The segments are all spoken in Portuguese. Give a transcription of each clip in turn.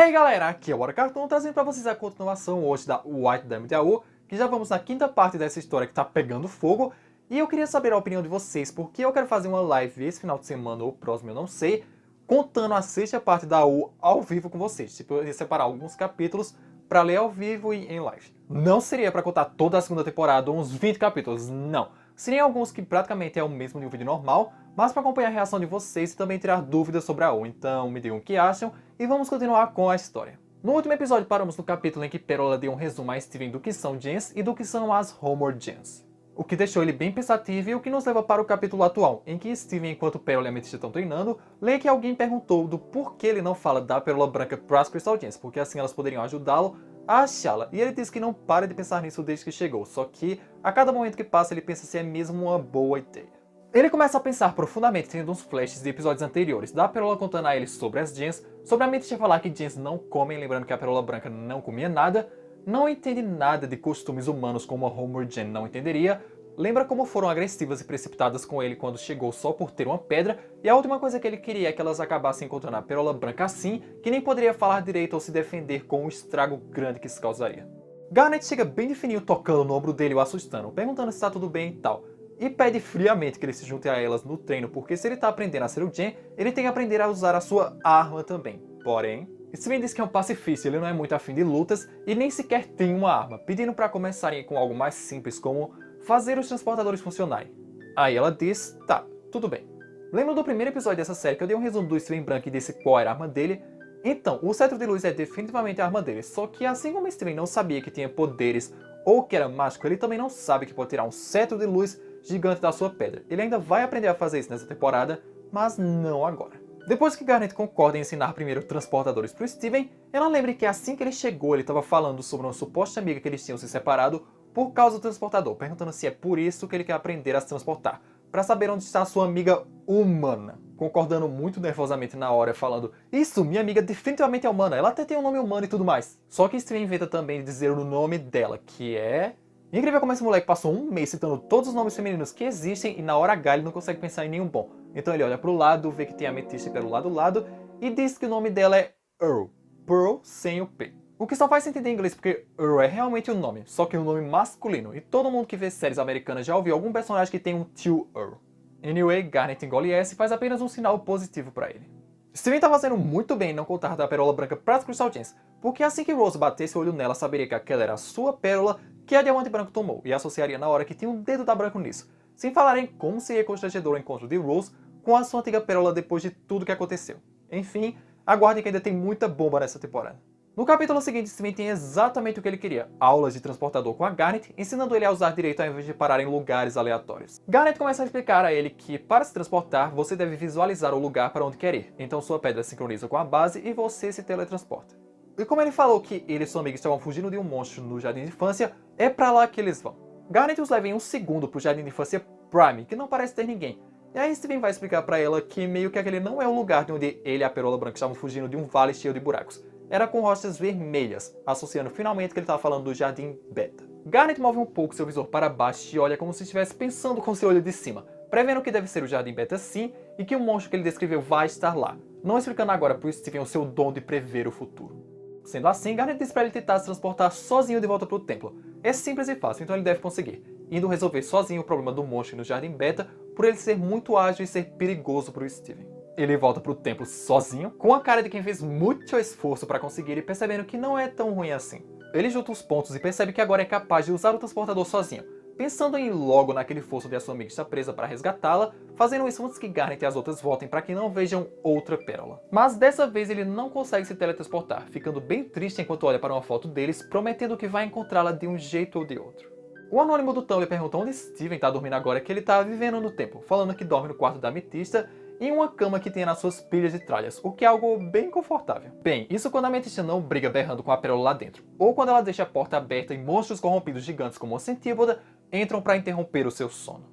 Hey galera, aqui é o Cartoon trazendo pra vocês a continuação hoje da White Diamond AU, que já vamos na quinta parte dessa história que tá pegando fogo, e eu queria saber a opinião de vocês, porque eu quero fazer uma live esse final de semana ou próximo, eu não sei, contando a sexta parte da AU ao vivo com vocês. Tipo, eu ia separar alguns capítulos pra ler ao vivo e em live. Não seria pra contar toda a segunda temporada, uns 20 capítulos, não. Seriam alguns que praticamente é o mesmo de um vídeo normal, mas para acompanhar a reação de vocês e também tirar dúvidas sobre a AU. Então me digam o que acham e vamos continuar com a história. No último episódio paramos no capítulo em que Pérola deu um resumo a Steven do que são gens e do que são as Homeward Gens. O que deixou ele bem pensativo e o que nos leva para o capítulo atual, em que Steven, enquanto Pérola e a Ametista estão treinando, lê que alguém perguntou do porquê ele não fala da Pérola Branca para as Crystal Gens, porque assim elas poderiam ajudá-lo a achá-la, e ele diz que não para de pensar nisso desde que chegou, só que a cada momento que passa ele pensa se é mesmo uma boa ideia. Ele começa a pensar profundamente, tendo uns flashes de episódios anteriores, da Pérola contando a ele sobre as Gens, sobre a Ametista falar que Gens não comem, lembrando que a Pérola Branca não comia nada, não entende nada de costumes humanos como a Homeward Gen não entenderia, lembra como foram agressivas e precipitadas com ele quando chegou só por ter uma pedra, e a última coisa que ele queria é que elas acabassem encontrando a Pérola Branca assim, que nem poderia falar direito ou se defender com o estrago grande que isso causaria. Garnet chega bem de fininho tocando no ombro dele e o assustando, perguntando se tá tudo bem e tal, e pede friamente que ele se junte a elas no treino, porque se ele tá aprendendo a ser o Gen, ele tem que aprender a usar a sua arma também. Porém, Steven diz que é um pacifista, ele não é muito afim de lutas e nem sequer tem uma arma, pedindo para começarem com algo mais simples como fazer os transportadores funcionarem. Aí ela diz, tá, tudo bem. Lembra do primeiro episódio dessa série que eu dei um resumo do Steven branco e disse qual era a arma dele? Então, o cetro de luz é definitivamente a arma dele, só que assim como Steven não sabia que tinha poderes ou que era mágico, ele também não sabe que pode tirar um cetro de luz gigante da sua pedra. Ele ainda vai aprender a fazer isso nessa temporada, mas não agora. Depois que Garnet concorda em ensinar primeiro transportadores para o Steven, ela lembra que assim que ele chegou ele estava falando sobre uma suposta amiga que eles tinham se separado por causa do transportador, perguntando se é por isso que ele quer aprender a se transportar, para saber onde está a sua amiga humana. Concordando muito nervosamente na hora, falando, isso, minha amiga definitivamente é humana, ela até tem um nome humano e tudo mais. Só que Steven inventa também de dizer o nome dela, que é... Incrível como esse moleque passou um mês citando todos os nomes femininos que existem e na hora H ele não consegue pensar em nenhum bom. Então ele olha pro lado, vê que tem a Ametista pelo lado e diz que o nome dela é Earl. Pearl sem o P. O que só faz sentido em inglês porque Earl é realmente um nome, só que um nome masculino. E todo mundo que vê séries americanas já ouviu algum personagem que tem um tio Earl. Anyway, Garnet engole essa e faz apenas um sinal positivo pra ele. Steven tá fazendo muito bem em não contar da Pérola Branca para as Crystal Gens, porque assim que Rose batesse o olho nela, saberia que aquela era a sua pérola que a Diamante Branco tomou, e associaria na hora que tinha um dedo da Branco nisso, sem falar em como seria constrangedor o encontro de Rose com a sua antiga pérola depois de tudo que aconteceu. Enfim, aguardem que ainda tem muita bomba nessa temporada. No capítulo seguinte, Steven tem exatamente o que ele queria, aulas de transportador com a Garnet, ensinando ele a usar direito ao invés de parar em lugares aleatórios. Garnet começa a explicar a ele que, para se transportar, você deve visualizar o lugar para onde quer ir, então sua pedra sincroniza com a base e você se teletransporta. E como ele falou que ele e sua amiga estavam fugindo de um monstro no jardim de infância, é pra lá que eles vão. Garnet os leva em um segundo pro jardim de infância Prime, que não parece ter ninguém. E aí Steven vai explicar pra ela que meio que aquele não é o lugar de onde ele e a Pérola Branca estavam fugindo de um vale cheio de buracos. Era com rochas vermelhas, associando finalmente que ele estava falando do jardim Beta. Garnet move um pouco seu visor para baixo e olha como se estivesse pensando com seu olho de cima, prevendo que deve ser o jardim Beta sim, e que o monstro que ele descreveu vai estar lá, não explicando agora pro Steven o seu dom de prever o futuro. Sendo assim, Garnet diz para ele tentar se transportar sozinho de volta para o templo. É simples e fácil, então ele deve conseguir, indo resolver sozinho o problema do monstro no Jardim Beta, por ele ser muito ágil e ser perigoso para o Steven. Ele volta para o templo sozinho, com a cara de quem fez muito esforço para conseguir e percebendo que não é tão ruim assim. Ele junta os pontos e percebe que agora é capaz de usar o transportador sozinho, pensando em ir logo naquele fosso onde a sua amiga está presa para resgatá-la, fazendo isso antes que Garnet e as outras voltem para que não vejam outra pérola. Mas dessa vez ele não consegue se teletransportar, ficando bem triste enquanto olha para uma foto deles, prometendo que vai encontrá-la de um jeito ou de outro. O anônimo do Tumblr pergunta onde Steven está dormindo agora que ele está vivendo no templo, falando que dorme no quarto da Ametista em uma cama que tem nas suas pilhas de tralhas, o que é algo bem confortável. Bem, isso quando a Ametista não briga berrando com a pérola lá dentro, ou quando ela deixa a porta aberta e monstros corrompidos gigantes como a Centípoda entram para interromper o seu sono.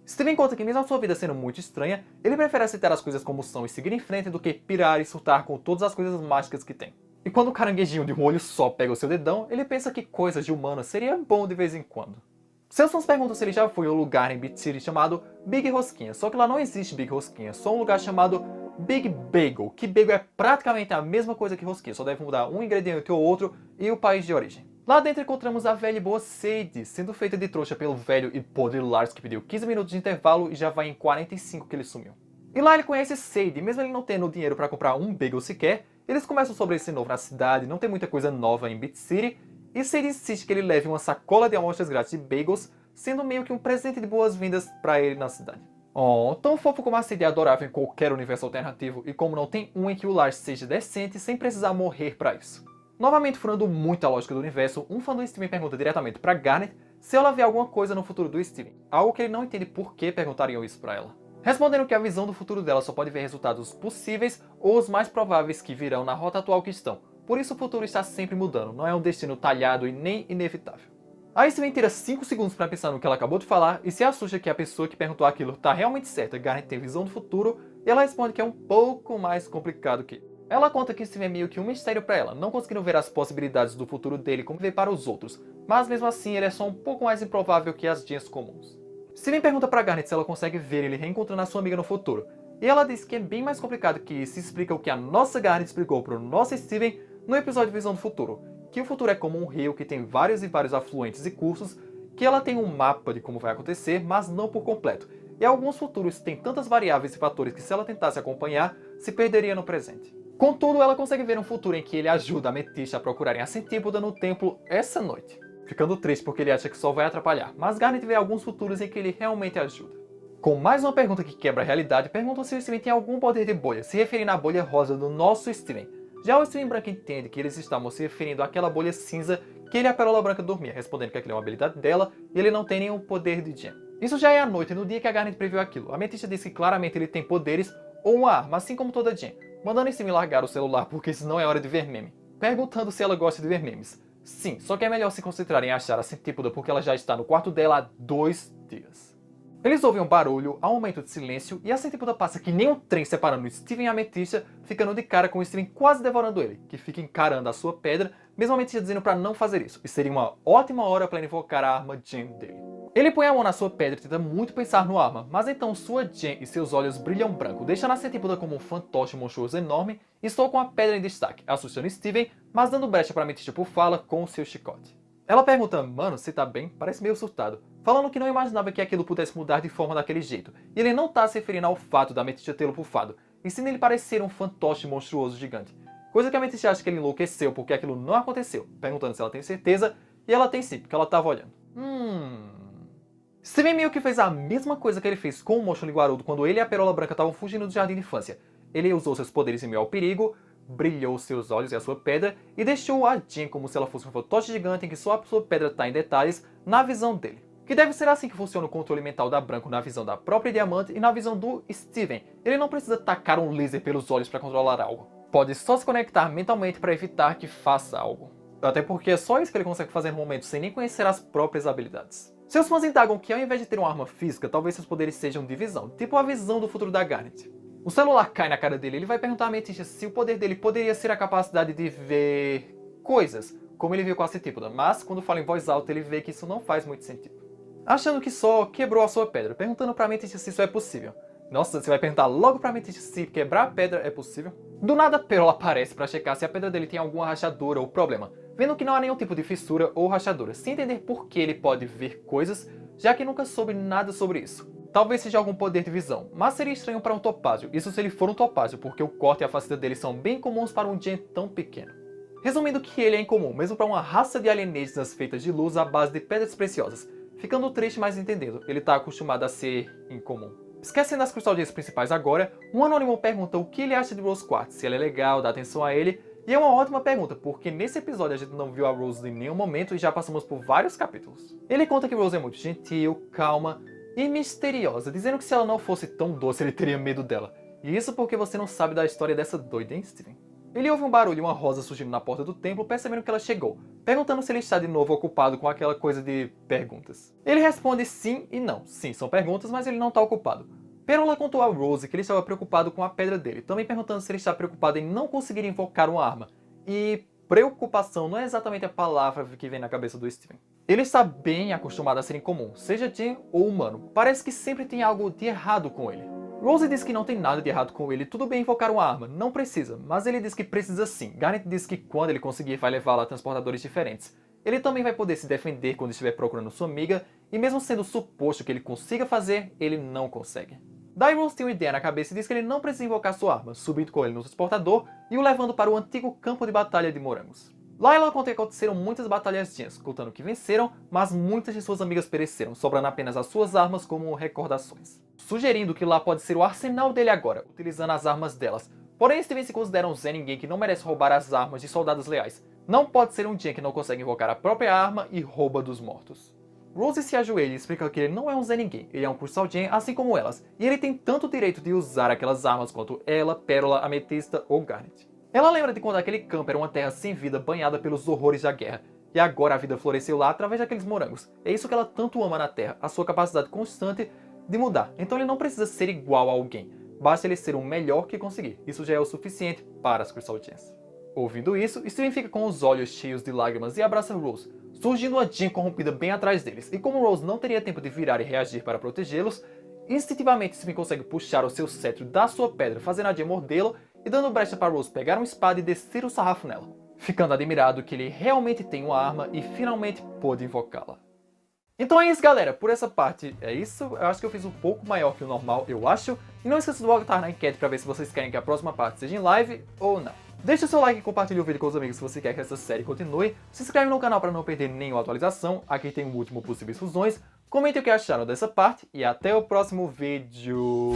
Steven conta que mesmo a sua vida sendo muito estranha, ele prefere aceitar as coisas como são e seguir em frente do que pirar e surtar com todas as coisas mágicas que tem. E quando o caranguejinho de um olho só pega o seu dedão, ele pensa que coisas de humano seria bom de vez em quando. Seus fãs perguntam se ele já foi a um lugar em Beat City chamado Big Rosquinha, só que lá não existe Big Rosquinha, só um lugar chamado Big Bagel, que bagel é praticamente a mesma coisa que rosquinha, só deve mudar um ingrediente ou outro e o país de origem. Lá dentro encontramos a velha e boa Sadie, sendo feita de trouxa pelo velho e podre Lars, que pediu 15 minutos de intervalo e já vai em 45 que ele sumiu. E lá ele conhece Sadie, mesmo ele não tendo dinheiro para comprar um bagel sequer, eles começam sobre esse novo na cidade, não tem muita coisa nova em Beat City, e Sadie insiste que ele leve uma sacola de amostras grátis de bagels, sendo meio que um presente de boas-vindas para ele na cidade. Oh, tão fofo como a Sadie é adorável em qualquer universo alternativo, e como não tem um em que o Lars seja decente sem precisar morrer para isso. Novamente furando muito a lógica do universo, um fã do Steven pergunta diretamente para Garnet se ela vê alguma coisa no futuro do Steven, algo que ele não entende por que perguntariam isso para ela. Respondendo que a visão do futuro dela só pode ver resultados possíveis ou os mais prováveis que virão na rota atual que estão, por isso o futuro está sempre mudando, não é um destino talhado e nem inevitável. Aí Steven tira 5 segundos para pensar no que ela acabou de falar e se assusta que a pessoa que perguntou aquilo está realmente certa, Garnet tem visão do futuro, e ela responde que é um pouco mais complicado que ela conta que Steven é meio que um mistério para ela, não conseguindo ver as possibilidades do futuro dele como vê para os outros, mas mesmo assim ele é só um pouco mais improvável que as Jeans comuns. Steven pergunta para Garnet se ela consegue ver ele reencontrando a sua amiga no futuro, e ela diz que é bem mais complicado que isso, explica o que a nossa Garnet explicou para o nosso Steven no episódio Visão do Futuro, que o futuro é como um rio que tem vários e vários afluentes e cursos, que ela tem um mapa de como vai acontecer, mas não por completo, e alguns futuros têm tantas variáveis e fatores que se ela tentasse acompanhar, se perderia no presente. Contudo, ela consegue ver um futuro em que ele ajuda a Amethyst a procurarem a Centípoda no templo essa noite, ficando triste porque ele acha que só vai atrapalhar, mas Garnet vê alguns futuros em que ele realmente ajuda. Com mais uma pergunta que quebra a realidade, perguntam se o Steven tem algum poder de bolha, se referindo à bolha rosa do nosso Steven. Já o Steven branco entende que eles estavam se referindo àquela bolha cinza que ele e a Pérola Branca dormia, respondendo que aquilo é uma habilidade dela e ele não tem nenhum poder de Jen. Isso já é à noite, no dia que a Garnet previu aquilo. A Amethyst diz que claramente ele tem poderes ou uma arma, assim como toda Jen, mandando Steven largar o celular porque senão é hora de ver meme. Perguntando se ela gosta de ver memes. Sim, só que é melhor se concentrar em achar a Centípoda porque ela já está no quarto dela há 2 dias. Eles ouvem um barulho, há um momento de silêncio e a Centípoda passa que nem um trem separando Steven e a Amethyst, ficando de cara com o Steven quase devorando ele, que fica encarando a sua pedra, mesmo a Amethyst dizendo para não fazer isso, e seria uma ótima hora para ele invocar a arma Jen dele. Ele põe a mão na sua pedra e tenta muito pensar no arma, mas então sua Jen e seus olhos brilham branco, deixando a Centípoda como um fantoche monstruoso enorme e estou com a pedra em destaque, assustando Steven, mas dando brecha para Amethyst por fala com o seu chicote. Ela pergunta, mano, você tá bem? Parece meio surtado, falando que não imaginava que aquilo pudesse mudar de forma daquele jeito, e ele não tá se referindo ao fato da Amethyst tê-lo bufado, e sim ele parecer um fantoche monstruoso gigante. Coisa que a Amethyst acha que ele enlouqueceu porque aquilo não aconteceu, perguntando se ela tem certeza, e ela tem sim, porque ela tava olhando. Steven meio que fez a mesma coisa que ele fez com o Mocho Liguarudo quando ele e a Pérola Branca estavam fugindo do jardim de infância. Ele usou seus poderes em meio ao perigo, brilhou seus olhos e a sua pedra, e deixou a Jen como se ela fosse um fantoche gigante em que só a sua pedra está em detalhes na visão dele. Que deve ser assim que funciona o controle mental da Branco na visão da própria Diamante e na visão do Steven. Ele não precisa tacar um laser pelos olhos para controlar algo. Pode só se conectar mentalmente para evitar que faça algo. Até porque é só isso que ele consegue fazer no momento sem nem conhecer as próprias habilidades. Seus fãs indagam que ao invés de ter uma arma física, talvez seus poderes sejam de visão, tipo a visão do futuro da Garnet. O celular cai na cara dele e ele vai perguntar a Amethyst se o poder dele poderia ser a capacidade de ver coisas, como ele viu com a Centípoda, mas quando fala em voz alta ele vê que isso não faz muito sentido. Achando que só quebrou a sua pedra, perguntando pra Amethyst se isso é possível. Nossa, você vai perguntar logo pra Amethyst se quebrar a pedra é possível? Do nada, Pérola aparece pra checar se a pedra dele tem alguma rachadura ou problema, vendo que não há nenhum tipo de fissura ou rachadura, sem entender por que ele pode ver coisas, já que nunca soube nada sobre isso. Talvez seja algum poder de visão, mas seria estranho para um topázio, isso se ele for um topázio, porque o corte e a faceta dele são bem comuns para um Jen tão pequeno. Resumindo que ele é incomum, mesmo para uma raça de alienígenas feitas de luz à base de pedras preciosas. Ficando triste, mas entendendo, ele está acostumado a ser incomum. Esquecendo as Crystal Gems principais agora, um anônimo pergunta o que ele acha de Rose Quartz, se ela é legal, dá atenção a ele, e é uma ótima pergunta, porque nesse episódio a gente não viu a Rose em nenhum momento e já passamos por vários capítulos. Ele conta que Rose é muito gentil, calma e misteriosa, dizendo que se ela não fosse tão doce ele teria medo dela. E isso porque você não sabe da história dessa doida, hein, Steven? Ele ouve um barulho e uma rosa surgindo na porta do templo, percebendo que ela chegou, perguntando se ele está de novo ocupado com aquela coisa de perguntas. Ele responde sim e não. Sim, são perguntas, mas ele não está ocupado. Pérola contou a Rose que ele estava preocupado com a pedra dele, também perguntando se ele está preocupado em não conseguir invocar uma arma. E preocupação não é exatamente a palavra que vem na cabeça do Steven. Ele está bem acostumado a ser incomum, seja Jen ou humano. Parece que sempre tem algo de errado com ele. Rose diz que não tem nada de errado com ele, tudo bem invocar uma arma, não precisa, mas ele diz que precisa sim. Garnet diz que quando ele conseguir vai levá-la a transportadores diferentes. Ele também vai poder se defender quando estiver procurando sua amiga, e mesmo sendo suposto que ele consiga fazer, ele não consegue. Daí Rose tem uma ideia na cabeça e diz que ele não precisa invocar sua arma, subindo com ele no transportador e o levando para o antigo campo de batalha de morangos. Lá ela conta que aconteceram muitas batalhazinhas, contando que venceram, mas muitas de suas amigas pereceram, sobrando apenas as suas armas como recordações. Sugerindo que lá pode ser o arsenal dele agora, utilizando as armas delas. Porém, Steven se considera um Zé Ninguém que não merece roubar as armas de soldados leais. Não pode ser um Jen que não consegue invocar a própria arma e rouba dos mortos. Rose se ajoelha e explica que ele não é um Zé Ninguém, ele é um Crystal Jen assim como elas, e ele tem tanto direito de usar aquelas armas quanto ela, Pérola, Ametista ou Garnet. Ela lembra de quando aquele campo era uma terra sem vida banhada pelos horrores da guerra, e agora a vida floresceu lá através daqueles morangos. É isso que ela tanto ama na Terra, a sua capacidade constante de mudar. Então ele não precisa ser igual a alguém, basta ele ser o melhor que conseguir. Isso já é o suficiente para as Crystal Gens. Ouvindo isso, Steven fica com os olhos cheios de lágrimas e abraça Rose, surgindo uma Jen corrompida bem atrás deles. E como Rose não teria tempo de virar e reagir para protegê-los, instintivamente Steven consegue puxar o seu cetro da sua pedra, fazendo a Jen mordê-lo e dando brecha para Rose pegar uma espada e descer o sarrafo nela, ficando admirado que ele realmente tem uma arma e finalmente pôde invocá-la. Então é isso, galera, por essa parte é isso. Eu acho que eu fiz um pouco maior que o normal, eu acho. E não esqueça de votar na enquete para ver se vocês querem que a próxima parte seja em live ou não. Deixe o seu like e compartilhe o vídeo com os amigos se você quer que essa série continue. Se inscreve no canal para não perder nenhuma atualização. Aqui tem o último possíveis fusões. Comente o que acharam dessa parte e até o próximo vídeo.